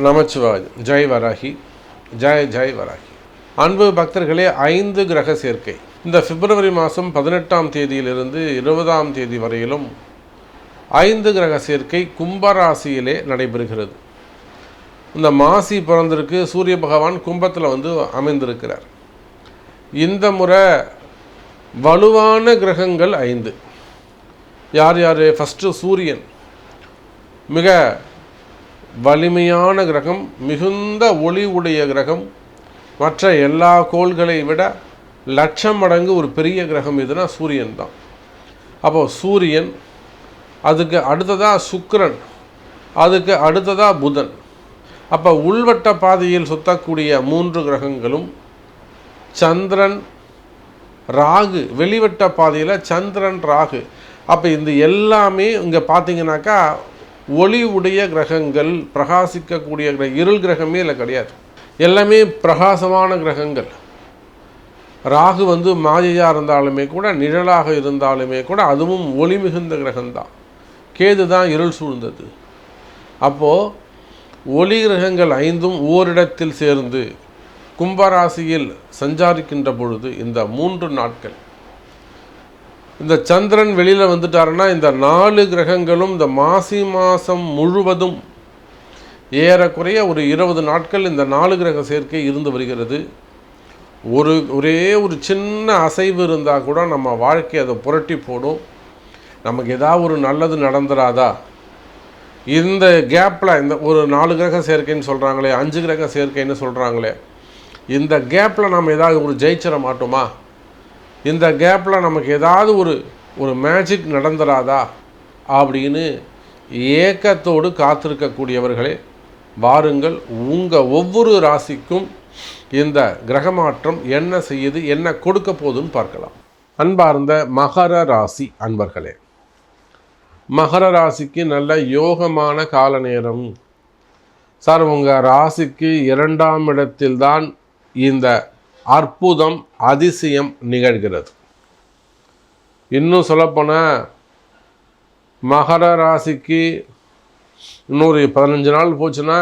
நமச்சிவாய். ஜெய் வராகி, ஜெய் வராகி. அன்பு பக்தர்களே, 5 கிரக சேர்க்கை இந்த பிப்ரவரி மாதம் 18ஆம் தேதியிலிருந்து 20ஆம் தேதி வரையிலும் 5 கிரக சேர்க்கை கும்பராசியிலே நடைபெறுகிறது. இந்த மாசி பிறந்திருக்கு, சூரிய பகவான் கும்பத்தில் அமைந்திருக்கிறார். இந்த முறை வலுவான கிரகங்கள் 5. யார் யார்? ஃபஸ்ட்டு சூரியன், மிக வலிமையான கிரகம், மிகுந்த ஒளி உடைய கிரகம், மற்ற எல்லா கோள்களை விட லட்சம் மடங்கு ஒரு பெரிய கிரகம் எதுனா சூரியன் தான். அப்போது சூரியன், அதுக்கு அடுத்ததாக சுக்கிரன், அதுக்கு அடுத்ததாக புதன். அப்போ உள்வட்ட பாதையில் சுற்றக்கூடிய 3 கிரகங்களும், சந்திரன், ராகு, வெளிவட்ட பாதையில் சந்திரன், ராகு. அப்போ இந்த எல்லாமே இங்கே பார்த்தீங்கன்னாக்கா ஒளி உடைய கிரகங்கள், பிரகாசிக்கக்கூடிய இருள் கிரகமே இல்லை, கிடையாது. எல்லாமே பிரகாசமான கிரகங்கள். ராகு மாயையாக இருந்தாலுமே கூட, நிழலாக இருந்தாலுமே கூட, அதுவும் ஒளி மிகுந்த கிரகம்தான். கேது தான் இருள் சூழ்ந்தது. அப்போது ஒளி கிரகங்கள் 5ம் ஓரிடத்தில் சேர்ந்து கும்பராசியில் சஞ்சாரிக்கின்ற பொழுது இந்த 3 நாட்கள், இந்த சந்திரன் வெளியில் வந்துட்டாருன்னா இந்த 4 கிரகங்களும் இந்த மாசி மாதம் முழுவதும் ஏறக்குறைய ஒரு 20 நாட்கள் இந்த 4 கிரக சேர்க்கை இருந்து வருகிறது. ஒரே ஒரு சின்ன அசைவு இருந்தால் கூட நம்ம வாழ்க்கை அதை புரட்டி போடும். நமக்கு ஏதாவது ஒரு நல்லது நடந்துடாதா? இந்த கேப்பில், இந்த ஒரு 4 கிரக சேர்க்கைன்னு சொல்கிறாங்களே, 5 கிரக சேர்க்கைன்னு சொல்கிறாங்களே, இந்த கேப்பில் நம்ம ஏதாவது ஒரு ஜெயிச்சிட மாட்டோமா? இந்த கேப்பில் நமக்கு ஏதாவது ஒரு மேஜிக் நடந்துடாதா அப்படின்னு ஏக்கத்தோடு காத்திருக்கக்கூடியவர்களே, வாருங்கள். உங்கள் ஒவ்வொரு ராசிக்கும் இந்த கிரகமாற்றம் என்ன செய்யுது, என்ன கொடுக்க போகுதுன்னு பார்க்கலாம். அன்பார்ந்த மகர ராசி அன்பர்களே, மகர ராசிக்கு நல்ல யோகமான கால நேரம். சார், உங்கள் ராசிக்கு 2ஆம் இடத்தில்தான் இந்த அற்புதம், அதிசயம் நிகழ்கிறது. இன்னும் சொல்லப்போனால் மகர ராசிக்கு இன்னொரு 15 நாள் போச்சுன்னா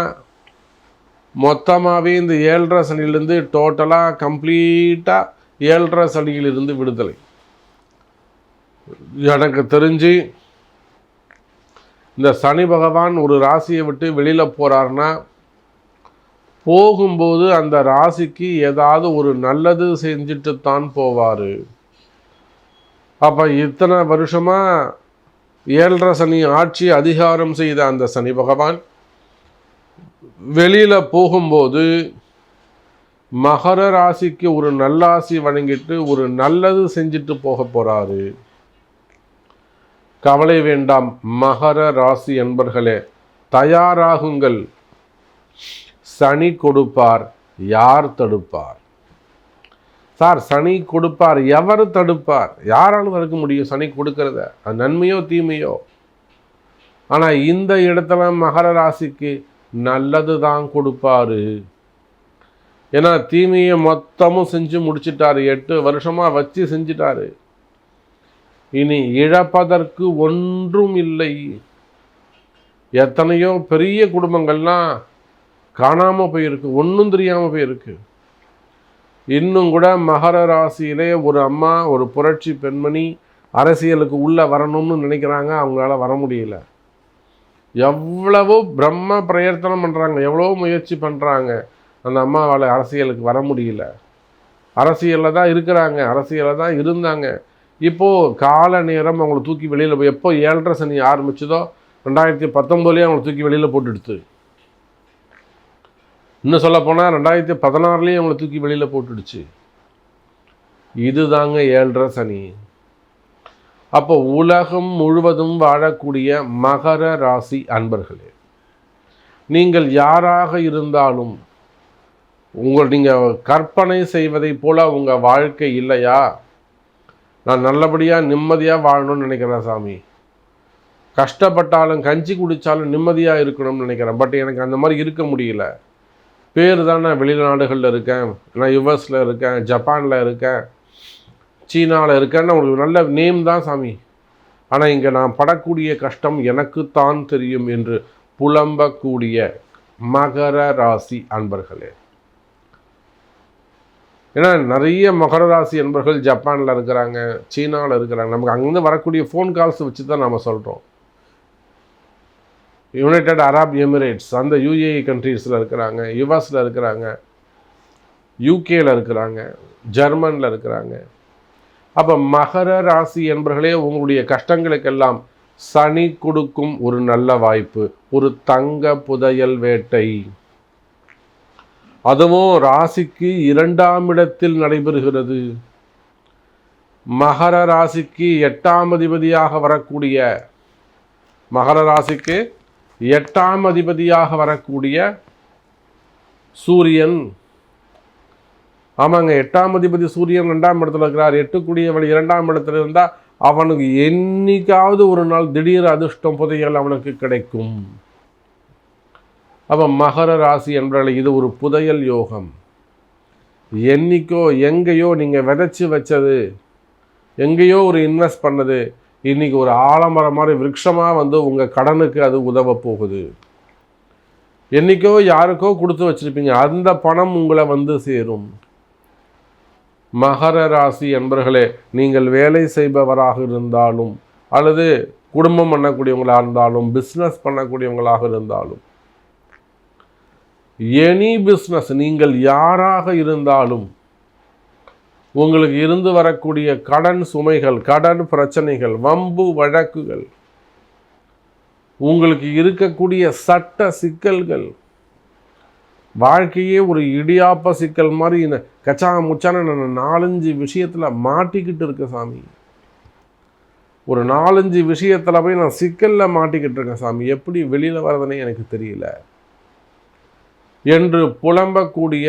மொத்தமாகவே இந்த 7.5 சனியிலிருந்து டோட்டலாக கம்ப்ளீட்டாக 7.5 சனியிலிருந்து விடுதலை. எனக்கு தெரிஞ்சு இந்த சனி பகவான் ஒரு ராசியை விட்டு வெளியில் போகிறாருன்னா, போகும்போது அந்த ராசிக்கு ஏதாவது ஒரு நல்லது செஞ்சுட்டு தான் போவார். அப்போ இத்தனை வருஷமாக 7.5 சனி ஆட்சி அதிகாரம் செய்த அந்த சனி பகவான் வெளியில் போகும்போது மகர ராசிக்கு ஒரு நல்லாசி வழங்கிட்டு ஒரு நல்லது செஞ்சுட்டு போக போகிறாரு. கவலை வேண்டாம் மகர ராசி என்பர்களே, தயாராகுங்கள். சனி கொடுப்பார், யார் தடுப்பார்? சார், சனி கொடுப்பார், எவர் தடுப்பார்? யாராலும் இருக்க முடியும் சனி கொடுக்கறத? அது நன்மையோ தீமையோ? ஆனால் இந்த இடத்துல மகர ராசிக்கு நல்லது தான் கொடுப்பாரு. ஏன்னா தீமையை மொத்தமும் செஞ்சு முடிச்சிட்டாரு. 8 வருஷமாக வச்சு செஞ்சிட்டாரு. இனி இழப்பதற்கு ஒன்றும் இல்லை. எத்தனையோ பெரிய குடும்பங்கள்லாம் காணாமல் போயிருக்கு, ஒன்றும் தெரியாமல் போயிருக்கு. இன்னும் கூட மகர ராசியிலே ஒரு அம்மா, ஒரு புரட்சி பெண்மணி அரசியலுக்கு உள்ளே வரணும்னு நினைக்கிறாங்க, அவங்களால வர முடியல. எவ்வளவோ பிரம்ம பிரயத்தனம் பண்ணுறாங்க, எவ்வளோ முயற்சி பண்ணுறாங்க, அந்த அம்மாவால் அரசியலுக்கு வர முடியல. அரசியலில் தான் இருக்கிறாங்க, அரசியலில் தான் இருந்தாங்க. இப்போது கால நேரம் அவங்களை தூக்கி வெளியில் போய், எப்போ 7.5 சனி ஆரம்பிச்சதோ 2019 அவங்களை தூக்கி வெளியில் போட்டுடுத்து. இன்னும் சொல்ல போனால் 2016 அவங்களை தூக்கி வெளியில் போட்டுடுச்சு. இதுதாங்க 7.5 சனி. அப்போ உலகம் முழுவதும் வாழக்கூடிய மகர ராசி அன்பர்களே, நீங்கள் யாராக இருந்தாலும் நீங்கள் கற்பனை செய்வதை போல உங்கள் வாழ்க்கை இல்லையா? நான் நல்லபடியாக நிம்மதியாக வாழணும்னு நினைக்கிறேன் சாமி, கஷ்டப்பட்டாலும் கஞ்சி குடித்தாலும் நிம்மதியாக இருக்கணும்னு நினைக்கிறேன், பட் எனக்கு அந்த மாதிரி இருக்க முடியல. பேர் தான், நான் வெளிநாடுகளில் இருக்கேன், நான் யுஎஸில் இருக்கேன், ஜப்பானில் இருக்கேன், சீனாவில் இருக்கேன்னு உங்களுக்கு நல்ல நேம் தான் சாமி, ஆனால் இங்கே நான் படக்கூடிய கஷ்டம் எனக்குத்தான் தெரியும் என்று புலம்பக்கூடிய மகர ராசி அன்பர்களே. ஏன்னா நிறைய மகர ராசி அன்பர்கள் ஜப்பானில் இருக்கிறாங்க, சீனாவில் இருக்கிறாங்க. நமக்கு அங்கேருந்து வரக்கூடிய ஃபோன் கால்ஸ் வச்சு தான் நம்ம சொல்கிறோம். யுனைடெட் அரப் எமிரேட்ஸ், அந்த யுஏஇ கண்ட்ரீஸில் இருக்கிறாங்க, யுஎஸில் இருக்கிறாங்க, யூகேயில் இருக்கிறாங்க, ஜெர்மனில் இருக்கிறாங்க. அப்போ மகர ராசி என்பர்களே, உங்களுடைய கஷ்டங்களுக்கெல்லாம் சனி கொடுக்கும் ஒரு நல்ல வாய்ப்பு, ஒரு தங்க புதையல் வேட்டை. அதுவும் ராசிக்கு 2ஆம் இடத்தில் நடைபெறுகிறது. மகர ராசிக்கு 8ஆம் அதிபதியாக வரக்கூடிய, மகர ராசிக்கு 8ஆம் அதிபதியாக வரக்கூடிய சூரியன், ஆமாங்க 8ஆம் அதிபதி சூரியன் 2ஆம் இடத்துல இருக்கிறார். 8 2ஆம் இடத்துல இருந்தால் அவனுக்கு என்னைக்காவது ஒரு நாள் திடீர் அதிர்ஷ்டம் புதையல் அவனுக்கு கிடைக்கும். அப்போ மகர ராசி என்பவர்கள் இது ஒரு புதையல் யோகம். என்னைக்கோ எங்கேயோ நீங்கள் விதைச்சி வச்சது, எங்கேயோ ஒரு இன்வெஸ்ட் பண்ணது, இன்றைக்கி ஒரு ஆலமரம் மாதிரி விருட்சமாக வந்து உங்கள் கடனுக்கு அது உதவ போகுது. என்றைக்கோ யாருக்கோ கொடுத்து வச்சுருப்பீங்க, அந்த பணம் உங்களை வந்து சேரும். மகர ராசி என்பர்களே, நீங்கள் வேலை செய்பவராக இருந்தாலும் அல்லது குடும்பம் பண்ணக்கூடியவங்களாக இருந்தாலும் பிஸ்னஸ் பண்ணக்கூடியவங்களாக இருந்தாலும், எனி பிஸ்னஸ், நீங்கள் யாராக இருந்தாலும் உங்களுக்கு இருந்து வரக்கூடிய கடன் சுமைகள், கடன் பிரச்சனைகள், வம்பு வழக்குகள், உங்களுக்கு இருக்கக்கூடிய சட்ட சிக்கல்கள், வாழ்க்கையே ஒரு இடியாப்ப சிக்கல் மாதிரி இந்த கச்சா முச்சான 4-5 விஷயத்தில் மாட்டிக்கிட்டு இருக்க சாமி. ஒரு 4-5 விஷயத்தில் போய் நான் சிக்கலில் மாட்டிக்கிட்டு இருக்கேன் சாமி, எப்படி வெளியில் வரதுனே எனக்கு தெரியல என்று புலம்பக்கூடிய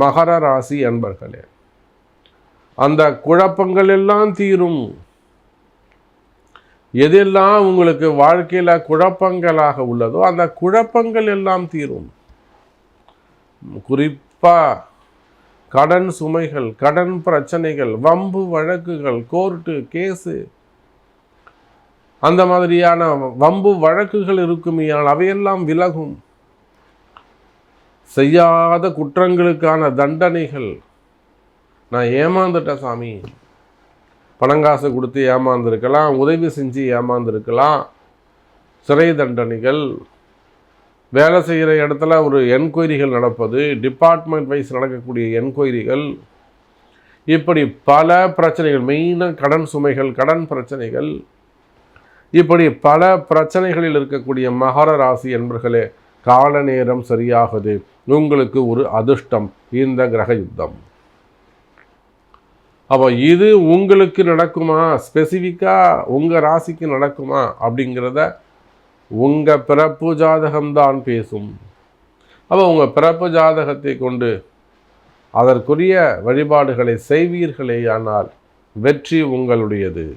மகர ராசி அன்பர்களே, அந்த குழப்பங்கள் எல்லாம் தீரும். எதெல்லாம் உங்களுக்கு வாழ்க்கையில் குழப்பங்களாக உள்ளதோ அந்த குழப்பங்கள் எல்லாம் தீரும். குறிப்பாக கடன் சுமைகள், கடன் பிரச்சனைகள், வம்பு வழக்குகள், கோர்ட்டு கேஸு, அந்த மாதிரியான வம்பு வழக்குகள் இருக்குமையால் அவையெல்லாம் விலகும். செய்யாத குற்றங்களுக்கான தண்டனைகள், நான் ஏமாந்துட்டேன் சாமி, பணங்காசு கொடுத்து ஏமாந்துருக்கலாம், உதவி செஞ்சு ஏமாந்துருக்கலாம், சிறை தண்டனைகள், வேலை செய்கிற இடத்துல ஒரு என்கொயரிகள் நடப்பது, டிபார்ட்மெண்ட் வைஸ் நடக்கக்கூடிய என்கொயரிகள், இப்படி பல பிரச்சனைகள், மெயினாக கடன் சுமைகள், கடன் பிரச்சனைகள், இப்படி பல பிரச்சனைகளில் இருக்கக்கூடிய மகர ராசி என்பர்களே, கால நேரம் சரியாகுது. உங்களுக்கு ஒரு அதிர்ஷ்டம் இந்த கிரக யுத்தம். அப்போ இது உங்களுக்கு நடக்குமா, ஸ்பெசிஃபிக்காக உங்கள் ராசிக்கு நடக்குமா அப்படிங்கிறத உங்கள் பிறப்பு ஜாதகம்தான் பேசும். அப்போ உங்கள் பிறப்பு ஜாதகத்தை கொண்டு அதற்குரிய வழிபாடுகளை செய்வீர்களேயானால் வெற்றி உங்களுடையது.